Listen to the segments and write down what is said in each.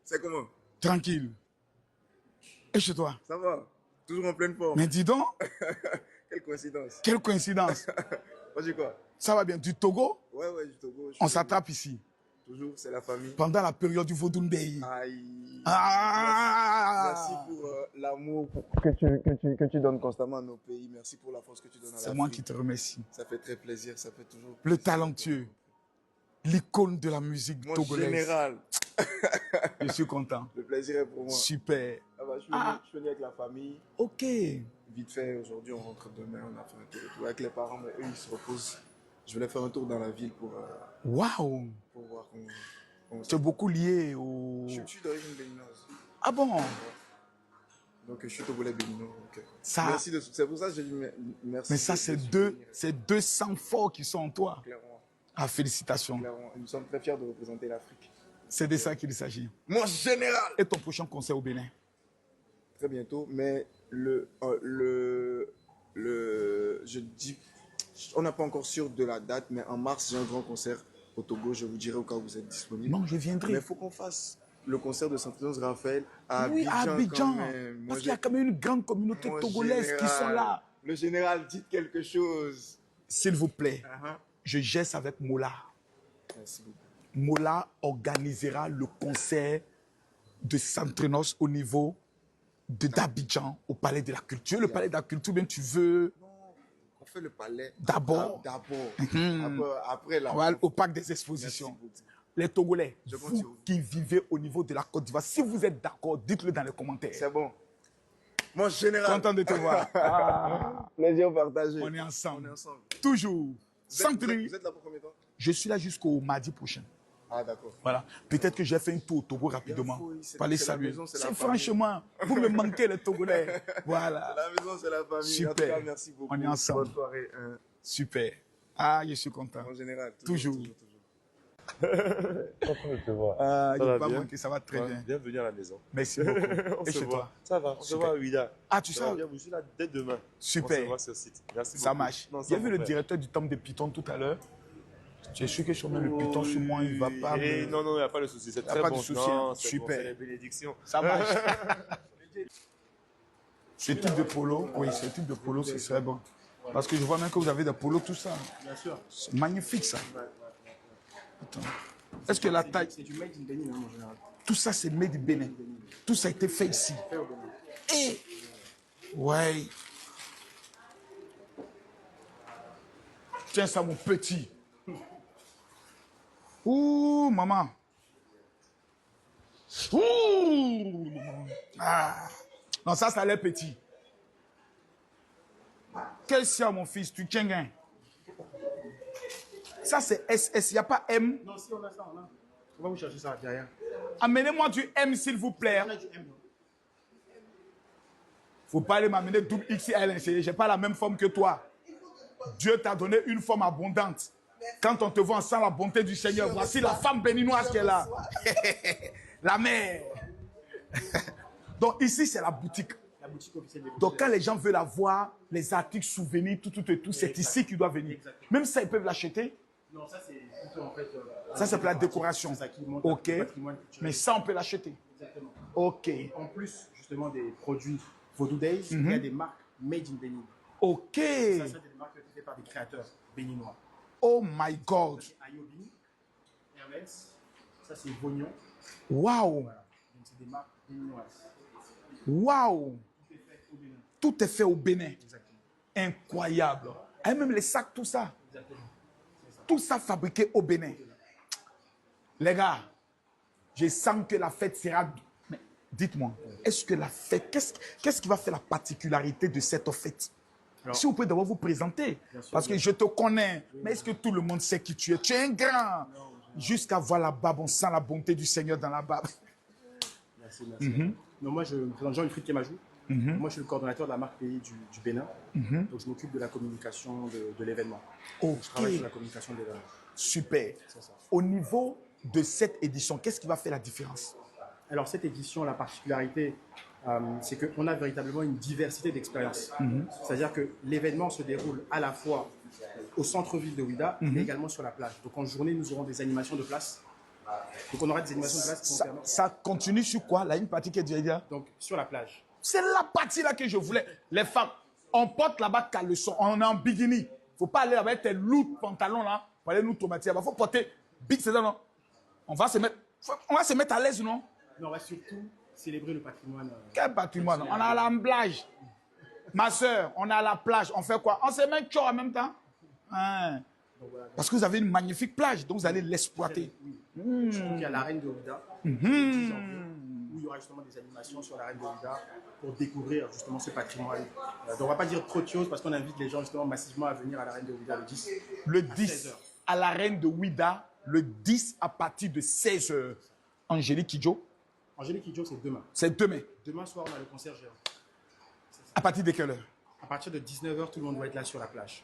C'est comment? Tranquille. Et chez toi? Ça va? Toujours en pleine forme. Mais dis donc, Quelle coïncidence. quelle coïncidence. Moi, j'ai quoi? Ça va bien. Du Togo, Ouais, du Togo. on s'attrape ici. Toujours, c'est la famille. Pendant la période du Vodoumbéi. Aïe. Merci Ah! pour l'amour que tu donnes constamment à nos pays. Merci pour la force que tu donnes à l'Afrique. C'est moi qui te remercie. Ça fait très plaisir. Ça fait toujours Le talentueux, l'icône de la musique Mon togolaise. général. Je suis content. Le plaisir est pour moi. Super. Ah bah, je suis venu avec la famille. Ok. Vite fait, aujourd'hui, on rentre demain. On a fait un tour et tout. Avec les parents, mais eux, ils se reposent. Je voulais faire un tour dans la ville pour Waouh. voir comment Tu es beaucoup lié au... Je suis d'origine béninoise. Ah bon? Donc, je suis togolais béninois. Donc, Ça... merci de tout. C'est pour ça que j'ai dit merci. Mais ça, c'est deux sangs forts qui sont en toi. Clairement. Ah, félicitations. Clairement. Nous sommes très fiers de représenter l'Afrique. C'est de ça qu'il s'agit. Mon général! Et ton prochain concert au Bénin? Très bientôt, mais je dis, on n'a pas encore sûr de la date, mais en mars, j'ai un grand concert au Togo. Je vous dirai au cas où vous êtes disponible. Non, je viendrai. Mais il faut qu'on fasse le concert de Saint-Étienne Raphaël à Abidjan. Oui, à Abidjan. Même. Parce qu'il y a quand même une grande communauté togolaise qui sont là. Le général, dites quelque chose. S'il vous plaît, je geste avec Mola. Merci beaucoup. Mola organisera le concert de Santrenos au niveau d'Abidjan, au Palais de la Culture. Le Palais de la Culture, bien tu veux... Non, on fait le palais. D'abord. Après, là. Ouais, au Parc des Expositions. Les Togolais, vous qui vivez au niveau de la Côte d'Ivoire, si vous êtes d'accord, dites-le dans les commentaires. C'est bon. Mon général. Content de te voir. Plaisir partagé. On est ensemble. On est ensemble. Toujours. Sans Vous êtes là pour combien de temps? Je suis là jusqu'au mardi prochain. Ah, d'accord. Voilà. Peut-être que j'ai fait un tour au Togo rapidement. Pour aller saluer. C'est franchement, vous me manquez les Togolais. Voilà. La maison, c'est la famille. Super. En tout cas, merci beaucoup. On est ensemble. Bonne soirée. Super. Ah, je suis content. En général. Toujours. Content de te voir. Ah, Ça il va ne pas bien? manquer, ça va très bien. Bienvenue à la maison. Merci beaucoup. On Et se chez voit. toi? Ça va, on se Super. voit à Ouida. Ah, tu Ça sais? va bien, je suis là dès demain. Super. On se voit sur site. Merci Ça beaucoup. marche. Non, ça, J'ai vu mon le frère. directeur du Temple de Python tout à l'heure. J'ai su que sur le Python sur moi, il ne va pas. Eh, non, il n'y a pas de souci. C'est Y a très pas bon. de souci, Non, hein. c'est Super. bon, c'est les bénédictions. Ça marche. Ce type de polo, oui, ce type de polo, ce serait bon. Parce que je vois même que vous avez des polos, tout ça. Bien sûr. C'est magnifique, ça. Attends. Est-ce que la taille... C'est du made in Benin, en général. Tout ça, c'est made in Bénin. Tout ça a été fait ici. Et... Ouais. Tiens ça, mon petit. Ouh, maman. Ouh. Ah. Non, ça a l'air petit. Quel sien, mon fils, tu tiens gain. Ça, c'est SS, il n'y a pas M. Non, si on a ça, on a. On va vous chercher ça derrière. Amenez-moi du M, s'il vous plaît. On a du M. Faut pas aller m'amener double XL. Je n'ai pas la même forme que toi. Dieu t'a donné une forme abondante. Quand on te voit sans la bonté du Seigneur, voici la femme béninoise qui est là. La mère. Donc ici, c'est la boutique. La boutique officielle des Donc quand les gens veulent avoir les articles souvenirs, tout, c'est ici qu'ils doivent venir. Même ça, ils peuvent l'acheter. Non, ça, c'est plutôt en fait. Ça, c'est pour la décoration. C'est ça qui monte Ok. le patrimoine culturel. Mais ça, on peut l'acheter. Exactement. Ok. En plus, justement, des produits Vodou Days, il y a des marques made in Benin. Ok. Ça, c'est des marques faites par des créateurs béninois. Oh my God. Ayobi, Hermès, ça c'est Vognon. Waouh. Voilà. Donc c'est des marques béninoises. Waouh. Tout est fait au Bénin. Tout est fait au Bénin. Exactement. Incroyable. Et même les sacs, tout ça. Exactement. Tout ça fabriqué au Bénin. Les gars, je sens que la fête sera... Mais dites-moi, est-ce que la fête... Qu'est-ce qui va faire la particularité de cette fête? Alors, Si vous pouvez d'abord vous présenter. Parce que je te connais. Mais est-ce que tout le monde sait qui tu es? Tu es un grand. Jusqu'à voir la barbe, on sent la bonté du Seigneur dans la barbe. merci. Non, moi, je me présente Jean-Wilfried Kémajou. Moi, je suis le coordonnateur de la marque pays du Bénin. Donc, je m'occupe de la communication de l'événement. Ok. Je travaille sur la communication de l'événement. Super. C'est ça. Au niveau de cette édition, qu'est-ce qui va faire la différence? Alors, cette édition, la particularité, c'est qu'on a véritablement une diversité d'expériences. C'est-à-dire que l'événement se déroule à la fois au centre-ville de Ouida, mais également sur la plage. Donc, en journée, nous aurons des animations de place. Donc on aura des animations de place qui vont permettre. Ça continue sur quoi? Là, une partie qui est déjà. Donc sur la plage. C'est la partie là que je voulais. Les femmes, on porte là-bas caleçon, on est en bikini. Il ne faut pas aller avec tes lourds pantalons là pour aller nous tomber. Il faut porter big, c'est ça, non? On va se mettre à l'aise, non? Mais on va surtout célébrer le patrimoine. Quel patrimoine? On a la plage. Ma soeur, on a la plage. On fait quoi? On se met chaud en même temps. Hein? Donc, voilà. Parce que vous avez une magnifique plage, donc vous allez l'exploiter. Oui. Surtout qu'il y a la Reine de Ouida, où il y aura justement des animations sur la Reine de Ouida pour découvrir justement ce patrimoine. Donc on ne va pas dire trop de choses parce qu'on invite les gens justement massivement à venir à la Reine de Ouida le 10. Le 10 16 heures. à la Reine de Ouida, le 10 à partir de 16h. Angélique Kidjo, Angélique Kidjo, c'est demain. c'est demain. Demain soir, on a le concert géant. À partir de quelle heure? À partir de 19h, tout le monde doit être là sur la plage.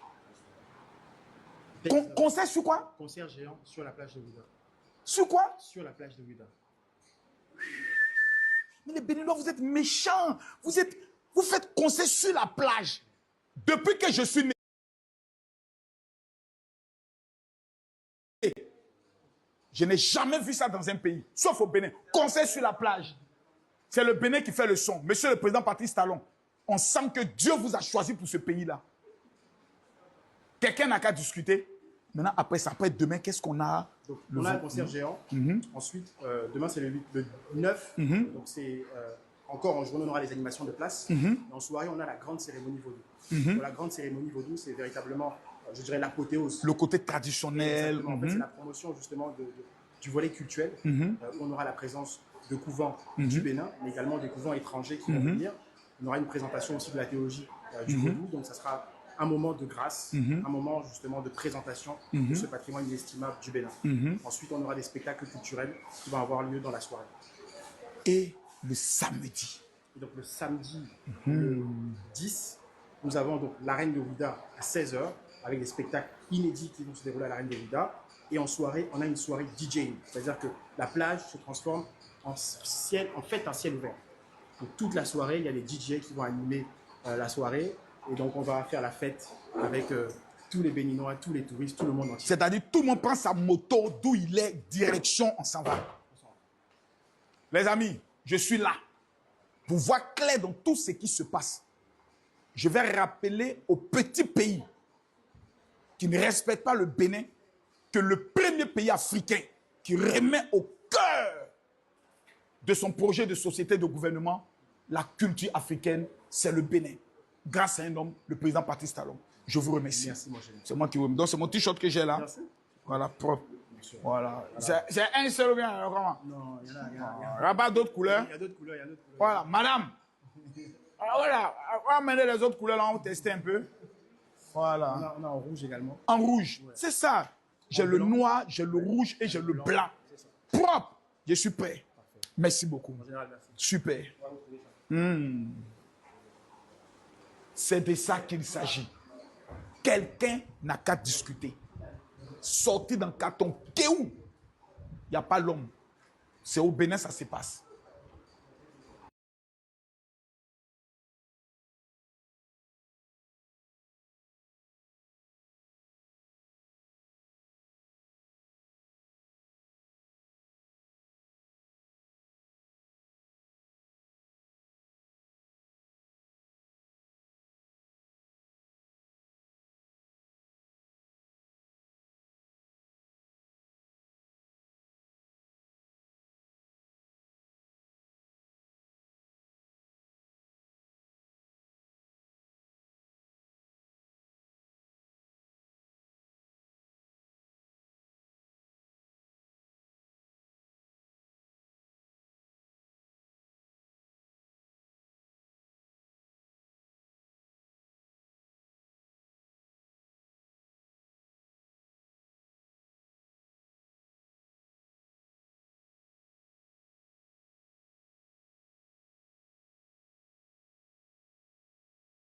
Concert sur quoi? Concert géant sur la plage de Ouida. Sur quoi? Sur la plage de Ouida. Mais les Béninois, vous êtes méchants. Vous faites concert sur la plage. Depuis que je suis né, je n'ai jamais vu ça dans un pays, sauf au Bénin. Concert sur la plage. C'est le Bénin qui fait le son. Monsieur le président Patrice Talon, on sent que Dieu vous a choisi pour ce pays-là. Quelqu'un n'a qu'à discuter. Maintenant, après ça, après demain, qu'est-ce qu'on a? Donc, on a un concert géant. Ensuite, demain, c'est le 9. Donc, c'est encore en journée, on aura les animations de place. Et en soirée, on a la grande cérémonie vaudou. Donc, la grande cérémonie vaudou, c'est véritablement, je dirais, l'apothéose. Le côté traditionnel. En fait, c'est la promotion justement du volet culturel, où on aura la présence de couvents du Bénin, mais également des couvents étrangers qui vont venir. On aura une présentation aussi de la théologie du vaudou. Donc, ça sera un moment de grâce, un moment justement de présentation de ce patrimoine inestimable du Bénin. Ensuite, on aura des spectacles culturels qui vont avoir lieu dans la soirée. Et le samedi. Et donc le samedi le 10, nous avons donc la Reine de Ouida à 16h avec des spectacles inédits qui vont se dérouler à la Reine de Ouida. Et en soirée, on a une soirée DJing, c'est-à-dire que la plage se transforme en fait un ciel ouvert. Donc toute la soirée, il y a les DJ qui vont animer la soirée. Et donc, on va faire la fête avec tous les Béninois, tous les touristes, tout le monde entier. C'est-à-dire, tout le monde prend sa moto d'où il est, direction, on s'en va. Les amis, je suis là pour voir clair dans tout ce qui se passe. Je vais rappeler aux petits pays qui ne respectent pas le Bénin que le premier pays africain qui remet au cœur de son projet de société de gouvernement la culture africaine, c'est le Bénin. Grâce à un homme, le président Patrice Talon. Je vous remercie. Merci, mon chéri. C'est moi qui vous remercie. Donc, c'est mon t-shirt que j'ai là. Merci. Voilà, propre. Voilà. C'est un seul ou bien, alors comment? Non, il y en a. Il n'y a pas d'autres couleurs. Il y a d'autres couleurs, Voilà, madame. Alors voilà, on va amener les autres couleurs là, on va tester un peu. Voilà. On a en rouge également. En rouge, ouais. C'est ça. J'ai le noir, j'ai le rouge et j'ai le blanc. Propre. Je suis prêt. Parfait. Merci beaucoup. En général, merci. Super. C'est de ça qu'il s'agit. Quelqu'un n'a qu'à discuter. Sortir dans le carton. Où il n'y a pas l'homme. C'est au Bénin, ça se passe.